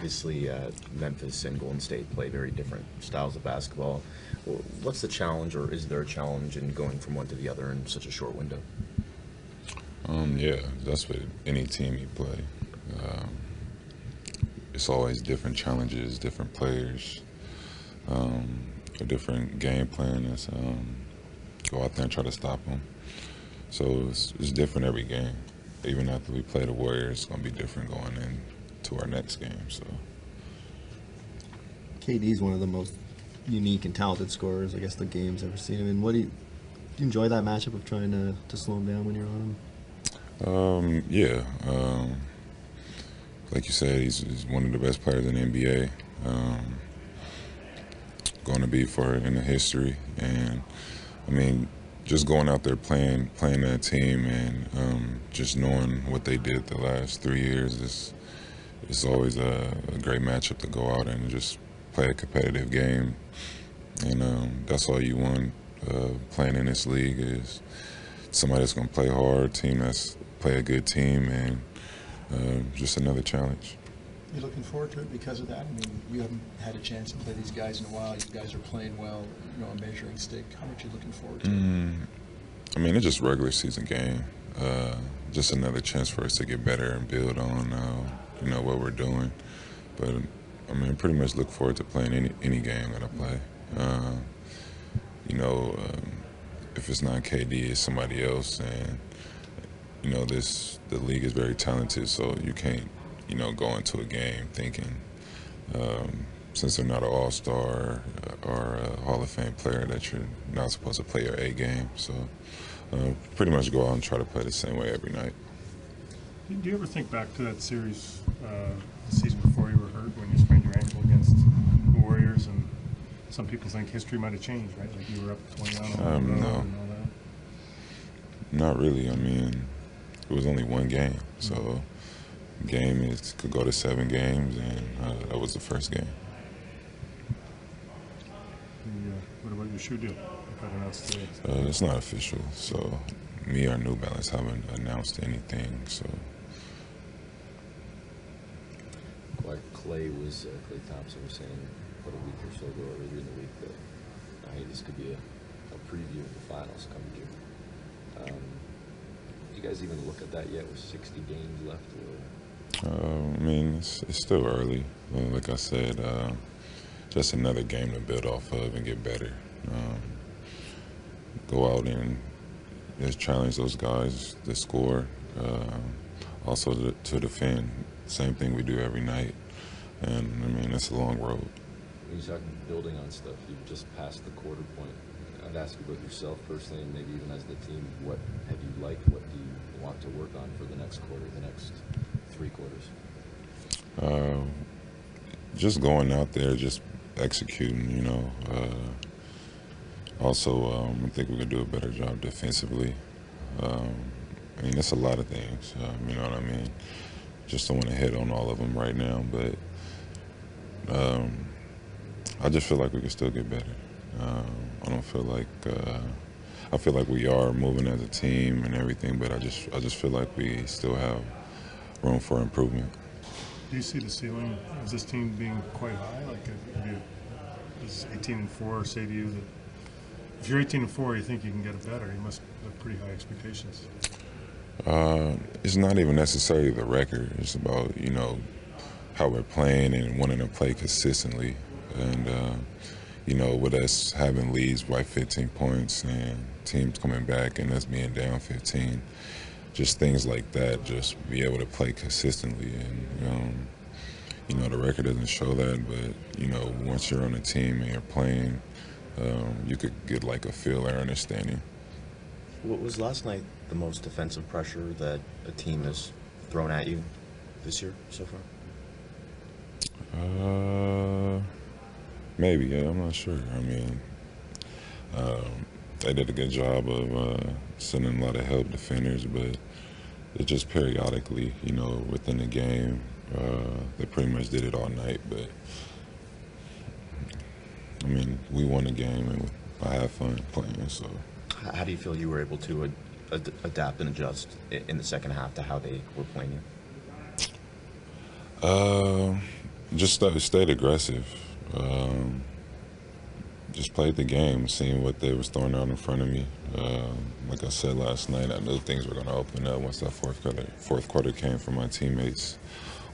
Obviously, Memphis and Golden State play very different styles of basketball. What's the challenge, or is there a challenge in going from one to the other in such a short window? Yeah, that's with any team you play. Um, it's always different challenges, different players, a different game plan. Is go out there and try to stop them. So it's different every game. Even after we play the Warriors, it's going to be different going into our next game. So KD is one of the most unique and talented scorers I guess the game's ever seen. I mean, what do you enjoy that matchup of trying to slow him down when you're on him? Yeah, like you said, he's one of the best players in the NBA. Going to be for in the history, and I mean, just going out there playing that team, and just knowing what they did the last 3 years is always a great matchup to go out and just play a competitive game, and that's all you want playing in this league is somebody that's going to play hard, team that's play a good team, and just another challenge. You're looking forward to it because of that? I mean, you haven't had a chance to play these guys in a while. You guys are playing well, a measuring stick. How much are you looking forward to it? I mean, it's just a regular season game. Just another chance for us to get better and build on, what we're doing. But, I mean, pretty much look forward to playing any game that I play. If it's not KD, it's somebody else. And, the league is very talented, so you can't, go into a game thinking, since they're not an all-star or a Hall of Fame player, that you're not supposed to play your A game. So pretty much go out and try to play the same way every night. Do you ever think back to that series the season before you were hurt when you sprained your ankle against the Warriors, and some people think history might have changed, right? Like you were up 20 on No, and all that. Not really. I mean, it was only one game, so game could go to 7 games, and that was the first game. What about your shoe deal? If I announced today. It's not official, so me or New Balance haven't announced anything. So Clay Thompson was saying about a week or so ago, earlier in the week, that hey, this could be a preview of the finals coming June. Did you guys even look at that yet with 60 games left? I mean, it's still early. Like I said, just another game to build off of and get better. Go out and just challenge those guys to score, also to defend. Same thing we do every night. And, I mean, it's a long road. When you talk building on stuff, you've just passed the quarter point. I'd ask you about yourself personally, and maybe even as the team. What have you liked? What do you want to work on for the next quarter, the next 3 quarters? Just going out there, just executing, Also, I think we can do a better job defensively. I mean, that's a lot of things, you know what I mean? Just don't want to hit on all of them right now, but I just feel like we can still get better. I don't feel like I feel like we are moving as a team and everything, but I just feel like we still have room for improvement. Do you see the ceiling of this team being quite high? Like, does 18-4 say to you that if you're 18-4, you think you can get it better? You must have pretty high expectations. It's not even necessarily the record. It's about, how we're playing and wanting to play consistently. And, with us having leads by 15 points and teams coming back and us being down 15, just things like that, just be able to play consistently. And, the record doesn't show that, but, once you're on a team and you're playing, you could get like a feel or understanding. What was last night the most defensive pressure that a team has thrown at you this year so far? Maybe, yeah, I'm not sure. I mean, they did a good job of sending a lot of help defenders, but it just periodically, within the game, they pretty much did it all night. But I mean, we won the game and I had fun playing. So, how do you feel you were able to adapt and adjust in the second half to how they were playing you? Just stayed aggressive. Just played the game, seeing what they was throwing out in front of me. Like I said last night, I knew things were going to open up once that fourth quarter came from my teammates.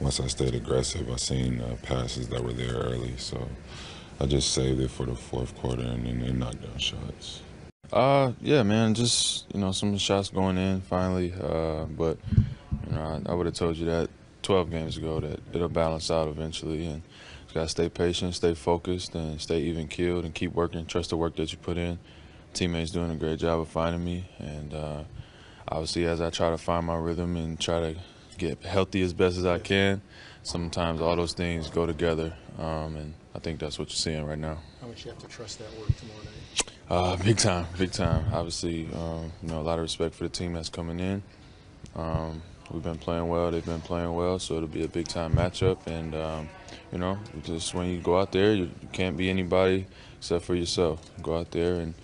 Once I stayed aggressive, I seen passes that were there early, so I just saved it for the fourth quarter and then knocked down shots. Yeah, man, just, some shots going in finally. But, I would have told you that 12 games ago that it'll balance out eventually. And you got to stay patient, stay focused, and stay even-keeled and keep working. Trust the work that you put in. Teammates doing a great job of finding me. And obviously, as I try to find my rhythm and try to get healthy as best as I can, sometimes all those things go together. And I think that's what you're seeing right now. How much you have to trust that work tomorrow night? Big time. Obviously, a lot of respect for the team that's coming in. We've been playing well, they've been playing well, so it'll be a big time matchup. And, just when you go out there, you can't be anybody except for yourself. Go out there and,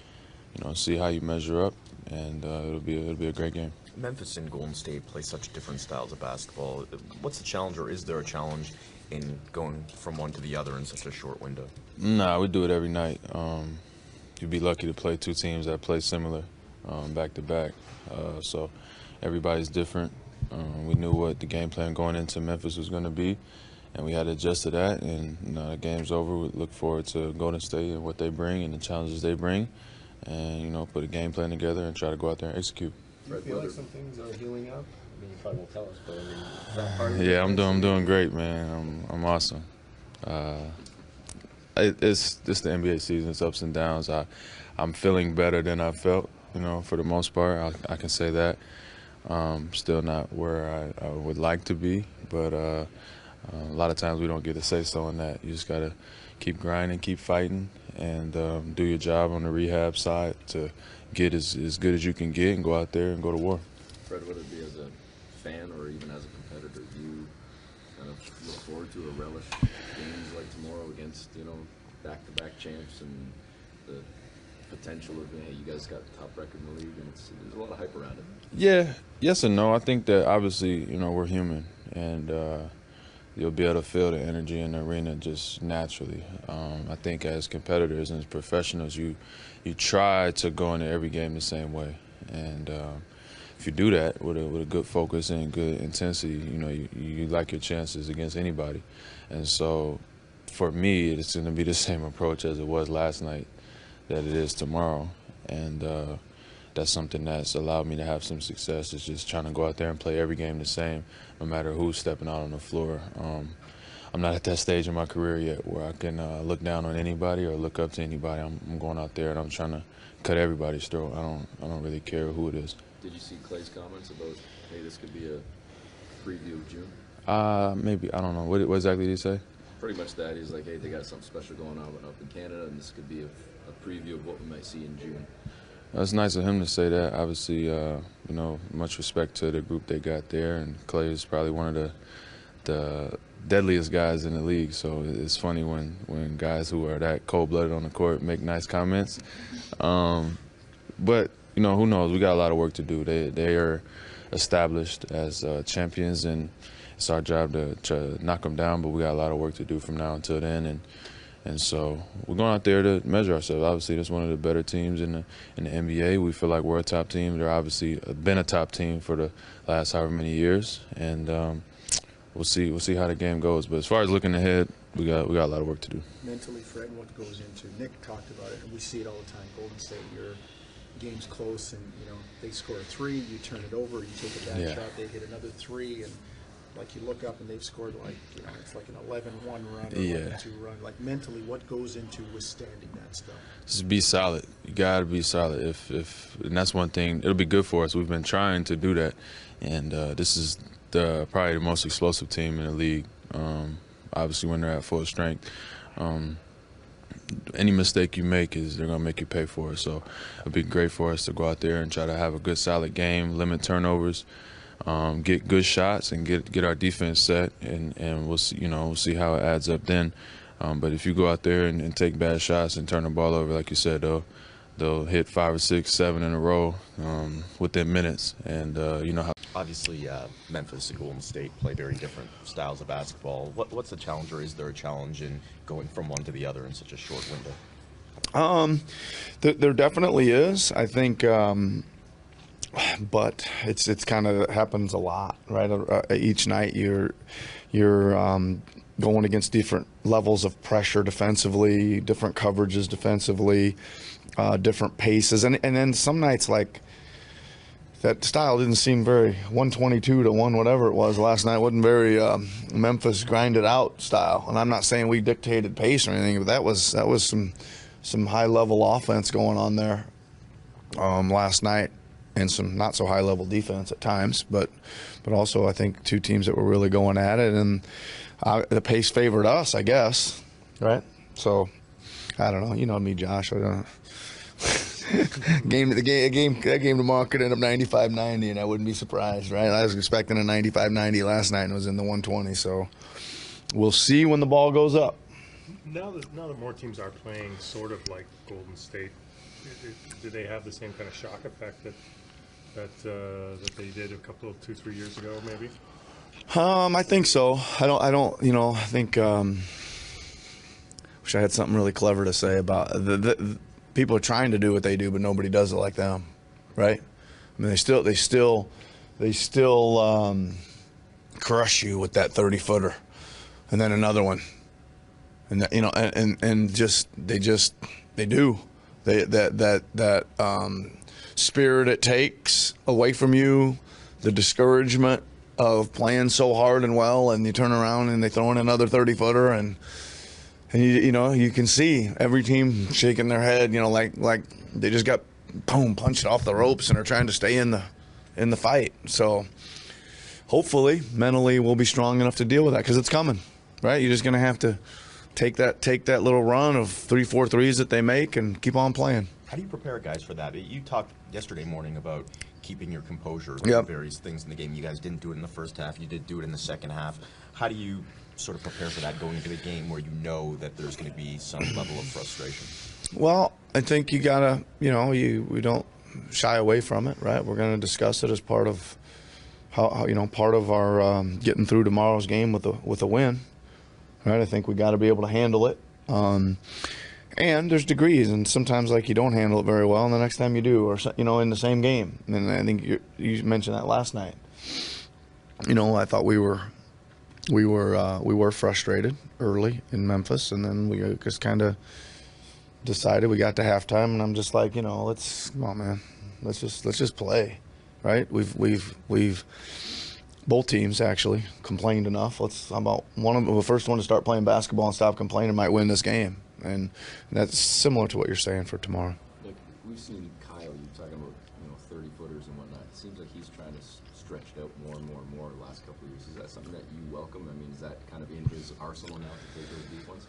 see how you measure up, and it'll be a great game. Memphis and Golden State play such different styles of basketball. What's the challenge, or is there a challenge in going from one to the other in such a short window? Nah, we do it every night. You'd be lucky to play two teams that play similar back to back. So everybody's different. We knew what the game plan going into Memphis was going to be, and we had to adjust to that. And the game's over. We look forward to Golden State and what they bring and the challenges they bring, and put a game plan together and try to go out there and execute. Do you feel like some things are healing up? I mean, you probably won't tell us, but is that part of it? Yeah, I'm doing great, man. I'm awesome. It's just the NBA season. It's ups and downs. I'm feeling better than I felt, for the most part. I can say that. Still not where I would like to be, but a lot of times we don't get to say so in that. You just got to keep grinding, keep fighting, and do your job on the rehab side to get as good as you can get and go out there and go to war. Fred, would it be as a fan or even as a competitor, do you kind of look forward to or relish games like tomorrow against, back-to-back champs and the potential of, hey, you guys got the top record in the league, and there's a lot of hype around it? Yeah, yes and no. I think that obviously, we're human, and you'll be able to feel the energy in the arena just naturally. I think as competitors and as professionals, you try to go into every game the same way, and if you do that with a good focus and good intensity, you like your chances against anybody. And so for me, it's going to be the same approach as it was last night that it is tomorrow, and that's something that's allowed me to have some success, is just trying to go out there and play every game the same, no matter who's stepping out on the floor. I'm not at that stage in my career yet where I can look down on anybody or look up to anybody. I'm going out there and I'm trying to cut everybody's throat. I don't really care who it is. Did you see Clay's comments about, hey, this could be a preview of June? Maybe. I don't know. What exactly did he say? Pretty much that. He's like, hey, they got something special going on up in Canada, and this could be a preview of what we might see in June. It's nice of him to say that. Obviously, much respect to the group they got there, and Clay is probably one of the deadliest guys in the league. So it's funny when guys who are that cold-blooded on the court make nice comments. But who knows? We got a lot of work to do. They are established as champions, and it's our job to knock them down. But we got a lot of work to do from now until then, and so we're going out there to measure ourselves. Obviously, that's one of the better teams in the NBA. We feel like we're a top team. They're obviously been a top team for the last however many years, and we'll see how the game goes. But as far as looking ahead, we got a lot of work to do. Mentally, Fred, what goes into? Nick talked about it, and we see it all the time. Golden State, your game's close, and they score a three, you turn it over, you take a bad shot, they hit another three, and you look up and they've scored it's like an 11-1 run or 11-2 run. Mentally, what goes into withstanding that stuff? Just be solid. You gotta be solid. And that's one thing. It'll be good for us. We've been trying to do that, and this is probably the most explosive team in the league. Obviously, when they're at full strength, any mistake you make they're gonna make you pay for it. So it'll be great for us to go out there and try to have a good, solid game, limit turnovers, get good shots, and get our defense set, and we'll see. We'll see how it adds up then. But if you go out there and take bad shots and turn the ball over, like you said, they'll hit 5 or 6, 7 in a row within minutes, and you know how. Obviously, Memphis and Golden State play very different styles of basketball. What's the challenge, or is there a challenge in going from one to the other in such a short window? There definitely is. I think, but it's kind of happens a lot, right? Each night you're going against different levels of pressure defensively, different coverages defensively, different paces, and then some nights like. That style didn't seem very 122 to 1 whatever it was last night. Wasn't very Memphis grinded out style. And I'm not saying we dictated pace or anything, but that was some high level offense going on there last night, and some not so high level defense at times. But also I think two teams that were really going at it, and the pace favored us, I guess, right? So I don't know. You know me, Josh. I don't know. That game tomorrow could end up 95-90, and I wouldn't be surprised, right? I was expecting a 95-90 last night, and it was in the 120. So we'll see when the ball goes up. Now that more teams are playing sort of like Golden State, do they have the same kind of shock effect that they did a couple of 2-3 years ago, maybe? I think so. I don't. You know, I think. Wish I had something really clever to say about the people are trying to do what they do, but nobody does it like them, right? I mean, they still crush you with that 30-footer, and then another one, and that, you know, and they do that spirit it takes away from you, the discouragement of playing so hard and well, and you turn around and they throw in another 30-footer, and you know, you can see every team shaking their head, you know, like they just got punched off the ropes and are trying to stay in the fight. So hopefully mentally we'll be strong enough to deal with that, because it's coming, right? You're just going to have to take that little run of 3-4 threes that they make and keep on playing. How do you prepare guys for that? You talked yesterday morning about keeping your composure with Yep. various things in the game. You guys didn't do it in the first half. You did do it in the second half. How do you sort of prepare for that going into the game where you know that there's going to be some level of frustration? Well, I think you gotta, you know, we don't shy away from it, right? We're going to discuss it as part of how you know, part of our getting through tomorrow's game with a win, right? I think we got to be able to handle it. And there's degrees, and sometimes like you don't handle it very well, and the next time you do, or you know, in the same game. And I think you mentioned that last night. You know, I thought we were frustrated early in Memphis, and then we just kind of decided. We got to halftime, and I'm just like, you know, come on, man, let's just play, right? We've both teams actually complained enough. How about the first one to start playing basketball and stop complaining might win this game, and that's similar to what you're saying for tomorrow. Like, we've seen Kyle, you talking about, you know, 30-footers and whatnot. It seems like he's trying to stretch it out more and more and more the last couple of years. Is that something that you welcome? I mean, is that kind of in his arsenal now to take those deep ones?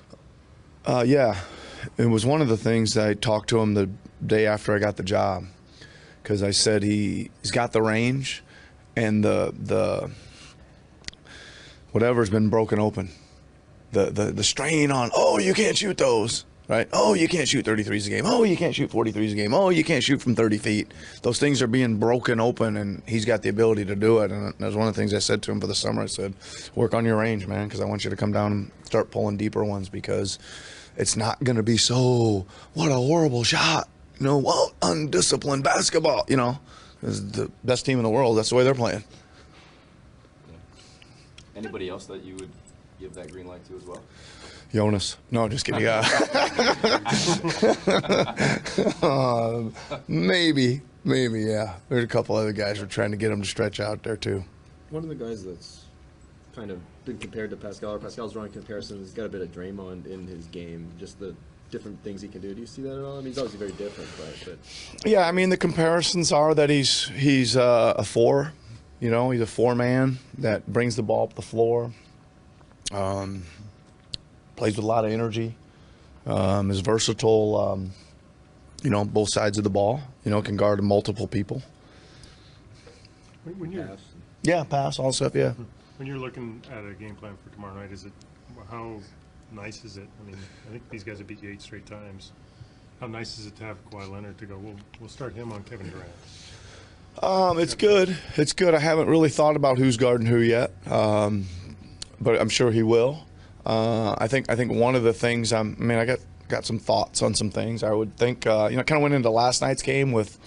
Yeah, it was one of the things that I talked to him the day after I got the job, because I said he's got the range, and the whatever's been broken open, the strain on, oh, you can't shoot those, right? Oh, you can't shoot 33s a game. Oh, you can't shoot 43s a game. Oh, you can't shoot from 30 feet. Those things are being broken open, and he's got the ability to do it. And that was one of the things I said to him for the summer. I said, work on your range, man, because I want you to come down and start pulling deeper ones, because it's not going to be so, what a horrible shot, you know, well, undisciplined basketball, you know. It's the best team in the world. That's the way they're playing. Yeah. Anybody else that you would give that green light to as well? Jonas. No, just kidding. Maybe, yeah. There's a couple other guys we're trying to get them to stretch out there, too. One of the guys that's kind of been compared to Pascal, or Pascal's drawing comparisons, has got a bit of Draymond in his game, just the different things he can do. Do you see that at all? I mean, he's obviously very different, but Yeah, I mean, the comparisons are that he's a four. You know, he's a four-man that brings the ball up the floor. Plays with a lot of energy. Is versatile, you know, both sides of the ball. You know, can guard multiple people. When you're Pass, all stuff, yeah. When you're looking at a game plan for tomorrow night, how nice is it? I mean, I think these guys have beat you 8 straight times. How nice is it to have Kawhi Leonard to go, we'll start him on Kevin Durant? It's good. It's good. I haven't really thought about who's guarding who yet, but I'm sure he will. I think one of the things I got some thoughts on some things. I would think kind of went into last night's game with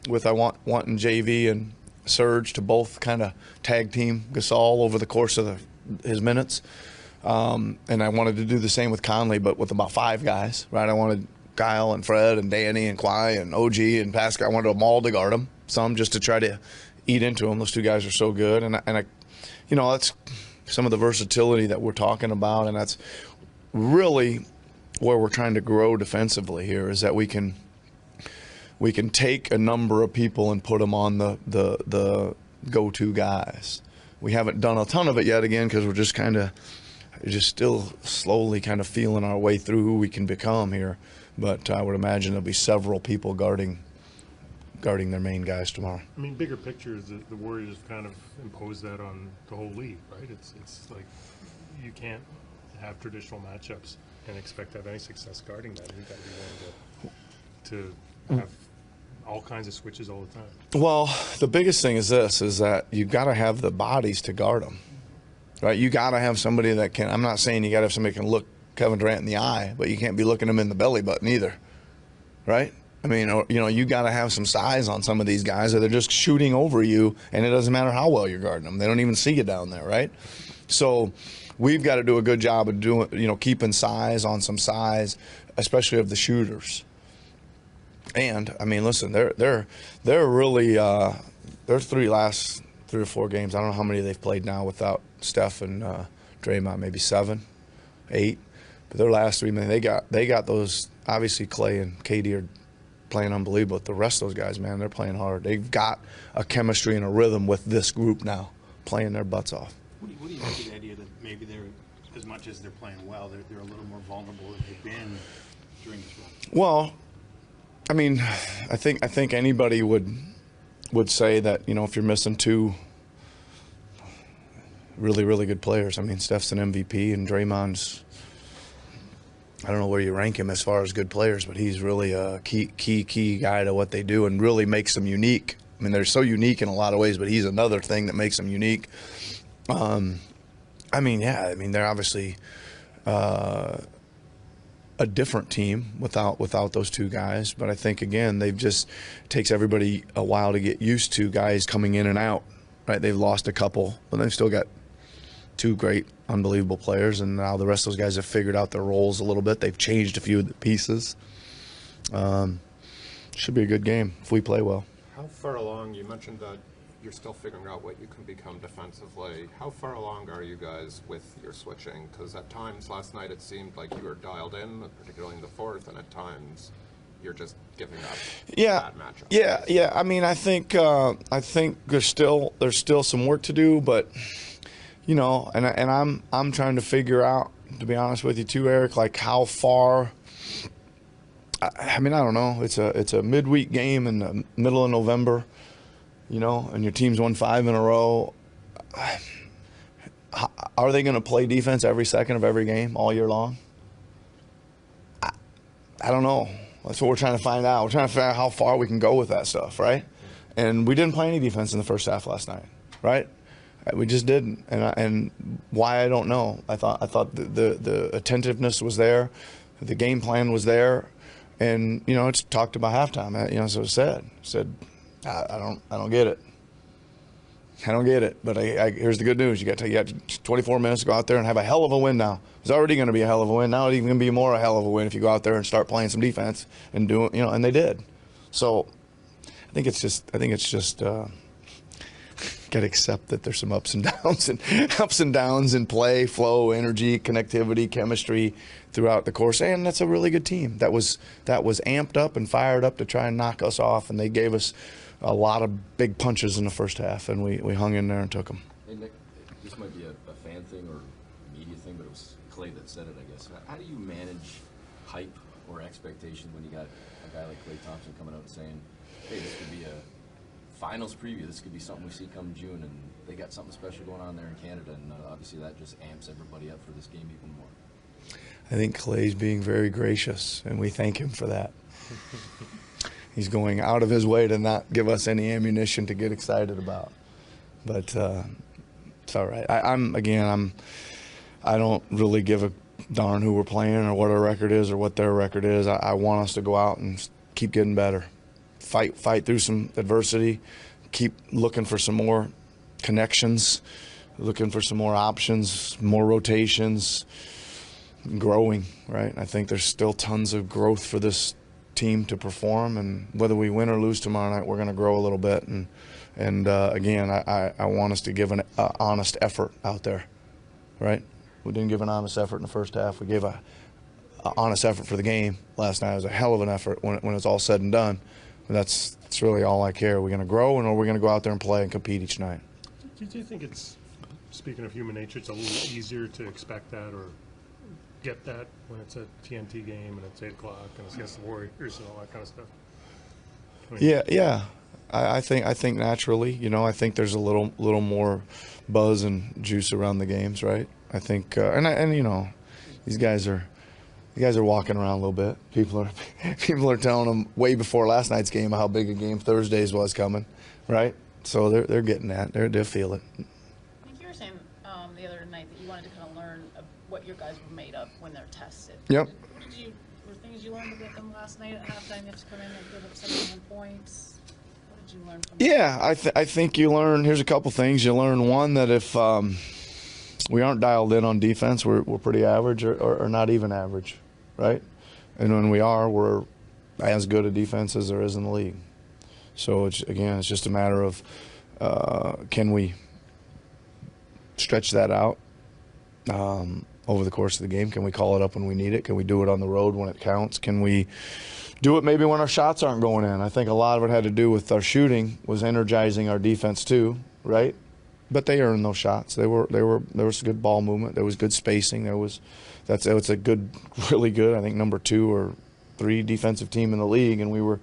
wanting JV and Serge to both kind of tag team Gasol over the course of his minutes, and I wanted to do the same with Conley, but with about 5 guys. Right, I wanted Kyle and Fred and Danny and Kawhi and OG and Pascal. I wanted them all to guard them, some just to try to eat into them. Those 2 guys are so good, and I that's some of the versatility that we're talking about, and that's really where we're trying to grow defensively here, is that we can take a number of people and put them on the go-to guys. We haven't done a ton of it yet, again, because we're just still slowly kind of feeling our way through who we can become here. But I would imagine there'll be several people guarding their main guys tomorrow. I mean, bigger picture is that the Warriors have kind of imposed that on the whole league, right? It's like you can't have traditional matchups and expect to have any success guarding that. You've got to be willing to have all kinds of switches all the time. Well, the biggest thing is that you got to have the bodies to guard them, right? You got to have somebody that can. I'm not saying you got to have somebody who can look Kevin Durant in the eye, but you can't be looking him in the belly button either, right? I mean, you got to have some size on some of these guys, or they're just shooting over you, and it doesn't matter how well you're guarding them. They don't even see you down there, right? So we've got to do a good job of doing, keeping size on some size, especially of the shooters. And I mean, listen, they're really their last 3 or 4 games. I don't know how many they've played now without Steph and Draymond, maybe 7, 8. But their last 3, man, they got those. Obviously, Clay and KD are playing unbelievable. But the rest of those guys, man, they're playing hard. They've got a chemistry and a rhythm with this group now, playing their butts off. What do you think of the idea that maybe they're, as much as they're playing well, they're a little more vulnerable than they've been during this run? Well, I mean, I think anybody would say that, if you're missing 2 really, really good players. I mean, Steph's an MVP, and Draymond's, I don't know where you rank him as far as good players, but he's really a key guy to what they do and really makes them unique. I mean, they're so unique in a lot of ways, but he's another thing that makes them unique. They're obviously a different team without those 2 guys. But I think, again, they've just takes everybody a while to get used to guys coming in and out. Right? They've lost a couple, but they've still got 2 great, unbelievable players, and now the rest of those guys have figured out their roles a little bit. They've changed a few of the pieces. Should be a good game if we play well. How far along, you mentioned that you're still figuring out what you can become defensively. How far along are you guys with your switching? Because at times last night it seemed like you were dialed in, particularly in the 4th, and at times you're just giving up bad matchups. Yeah. I mean, I think there's still some work to do, but I'm trying to figure out, to be honest with you too, Eric, like how far. I mean, I don't know. It's a midweek game in the middle of November, and your team's won 5 in a row. Are they going to play defense every second of every game all year long? I don't know. That's what we're trying to find out. We're trying to figure out how far we can go with that stuff, right? And we didn't play any defense in the first half last night, right? We just didn't, and why, I don't know. I thought the attentiveness was there, the game plan was there, and it's talked about halftime. So it said, I don't get it. I don't get it. But here's the good news: you got 24 minutes to go out there and have a hell of a win. Now it's already going to be a hell of a win. Now it's even going to be more a hell of a win if you go out there and start playing some defense and doing, and they did. So I think it's just got to accept that there's some ups and downs in play, flow, energy, connectivity, chemistry throughout the course, and that's a really good team that was amped up and fired up to try and knock us off, and they gave us a lot of big punches in the first half, and we hung in there and took them. Hey Nick, this might be a fan thing or media thing, but it was Clay that said it, I guess. How do you manage hype or expectation when you got a guy like Klay Thompson coming out and saying, hey, this could be a finals preview, this could be something we see come June, and they got something special going on there in Canada, and obviously that just amps everybody up for this game even more. I think Clay's being very gracious, and we thank him for that. he's going out of his way to not give us any ammunition to get excited about. But it's all right. I don't really give a darn who we're playing or what our record is or what their record is. I want us to go out and keep getting better, fight through some adversity, keep looking for some more connections, looking for some more options, more rotations, growing, right? I think there's still tons of growth for this team to perform, and whether we win or lose tomorrow night, we're going to grow a little bit. And again, I want us to give an honest effort out there, right? We didn't give an honest effort in the first half. We gave a honest effort for the game last night. It was a hell of an effort when it's all said and done. And that's really all I care. Are we going to grow, and are we going to go out there and play and compete each night? Do you think it's, speaking of human nature, it's a little easier to expect that or get that when it's a TNT game and it's 8 o'clock and it's against the Warriors and all that kind of stuff? I mean, Yeah. I think naturally, I think there's a little more buzz and juice around the games, right? I think, these guys are walking around a little bit. People are telling them way before last night's game how big a game Thursday's was coming, right? So they're getting that. They'll feel it. I think you were saying the other night that you wanted to kind of learn what your guys were made of when they're tested. Yep. Were things you learned about them last night at halftime? You have to come in and give up 71 points. What did you learn from them? Yeah, I think you learn. Here's a couple things. You learn, one, that if we aren't dialed in on defense, we're pretty average or not even average, right? And when we are, we're as good a defense as there is in the league. So it's just a matter of can we stretch that out over the course of the game? Can we call it up when we need it? Can we do it on the road when it counts? Can we do it maybe when our shots aren't going in? I think a lot of it had to do with our shooting was energizing our defense too, right? But they earned those shots. There was good ball movement. There was good spacing. It's a good, really good, I think, number 2 or 3 defensive team in the league, and we were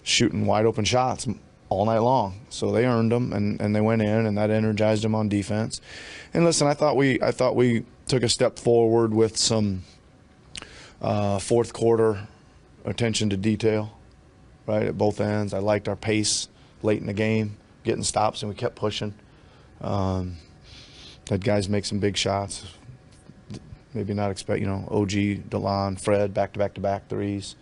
shooting wide open shots all night long. So they earned them, and they went in, and that energized them on defense. And listen, I thought we took a step forward with some fourth quarter attention to detail, right, at both ends. I liked our pace late in the game, getting stops, and we kept pushing. Had guys make some big shots. Maybe not expect, OG, DeLon, Fred, back-to-back threes.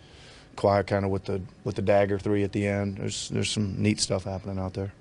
Kawhi kind of with the dagger 3 at the end. There's some neat stuff happening out there.